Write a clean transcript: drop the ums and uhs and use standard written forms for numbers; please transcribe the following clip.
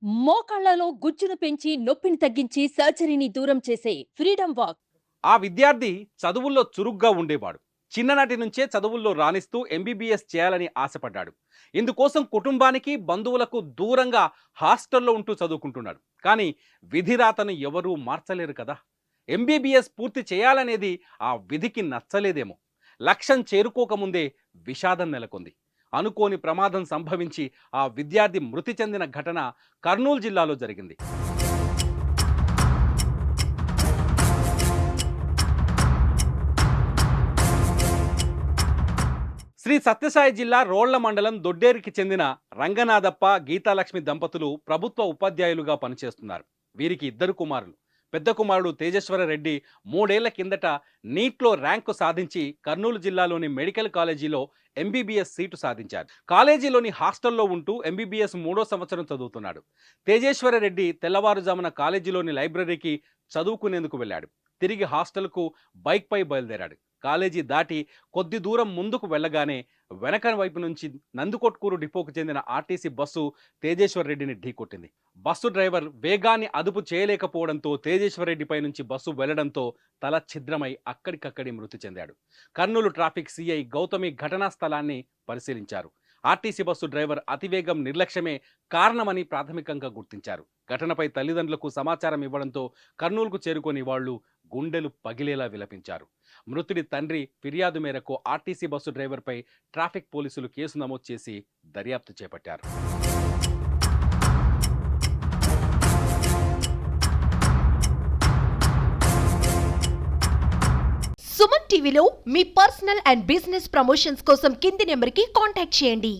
మోకాళ్లలో గుజ్జును పెంచి నొప్పిని తగ్గించి సర్జరీని దూరం చేసే ఫ్రీడమ్ వాక్. ఆ విద్యార్థి చదువుల్లో చురుగ్గా ఉండేవాడు. చిన్ననాటి నుంచే చదువుల్లో రాణిస్తూ ఎంబీబీఎస్ చేయాలని ఆశపడ్డాడు. ఇందుకోసం కుటుంబానికి, బంధువులకు దూరంగా హాస్టల్లో ఉంటూ చదువుకుంటున్నాడు. కానీ విధిరాతను ఎవరూ మార్చలేరు కదా! ఎంబీబీఎస్ పూర్తి చేయాలనేది ఆ విధికి నచ్చలేదేమో. లక్ష్యం చేరుకోకముందే విషాదం నెలకొంది. అనుకోని ప్రమాదం సంభవించి ఆ విద్యార్థి మృతి చెందిన ఘటన కర్నూలు జిల్లాలో జరిగింది. శ్రీ సత్యసాయి జిల్లా రోళ్ల మండలం దొడ్డేరికి చెందిన రంగనాథప్ప, గీతాలక్ష్మి దంపతులు ప్రభుత్వ ఉపాధ్యాయులుగా పనిచేస్తున్నారు. వీరికి ఇద్దరు కుమారులు. పెద్ద కుమారుడు తేజేశ్వర రెడ్డి 3 ఏళ్ల కిందట నీట్లో ర్యాంకు సాధించి కర్నూలు జిల్లాలోని మెడికల్ కాలేజీలో ఎంబీబీఎస్ సీటు సాధించారు. కాలేజీలోని హాస్టల్లో ఉంటూ ఎంబీబీఎస్ 3వ సంవత్సరం చదువుతున్నాడు. తేజేశ్వర రెడ్డి తెల్లవారుజామున కాలేజీలోని లైబ్రరీకి చదువుకునేందుకు వెళ్ళాడు. తిరిగి హాస్టల్కు బైక్పై బయలుదేరాడు. కాలేజీ దాటి కొద్ది దూరం ముందుకు వెళ్ళగానే వెనక వైపు నుంచి నందికొట్కూరు డిపోకు చెందిన ఆర్టీసీ బస్సు తేజేశ్వర్ రెడ్డిని ఢీకొట్టింది. బస్సు డ్రైవర్ వేగాన్ని అదుపు చేయలేకపోవడంతో తేజేశ్వర్ రెడ్డిపై నుంచి బస్సు వెళ్లడంతో తల ఛిద్రమై అక్కడికక్కడి మృతి చెందాడు. కర్నూలు ట్రాఫిక్ సిఐ గౌతమి ఘటనా స్థలాన్ని పరిశీలించారు. ఆర్టీసీ బస్సు డ్రైవర్ అతివేగం, నిర్లక్ష్యమే కారణమని ప్రాథమికంగా గుర్తించారు. ఘటనపై తల్లిదండ్రులకు సమాచారం ఇవ్వడంతో కర్నూలుకు చేరుకొని వాళ్లు గుండెలు పగిలేలా విలపించారు. మృతుడి తండ్రి ఫిర్యాదు మేరకు ఆర్టీసీ బస్సు డ్రైవర్పై ట్రాఫిక్ పోలీసులు కేసు నమోదు చేసి దర్యాప్తు చేపట్టారు. సుమన్ టీవీలో మీ పర్సనల్ అండ్ బిజినెస్ ప్రమోషన్స్ కోసం కింది నెంబర్కి కాంటాక్ట్ చేయండి.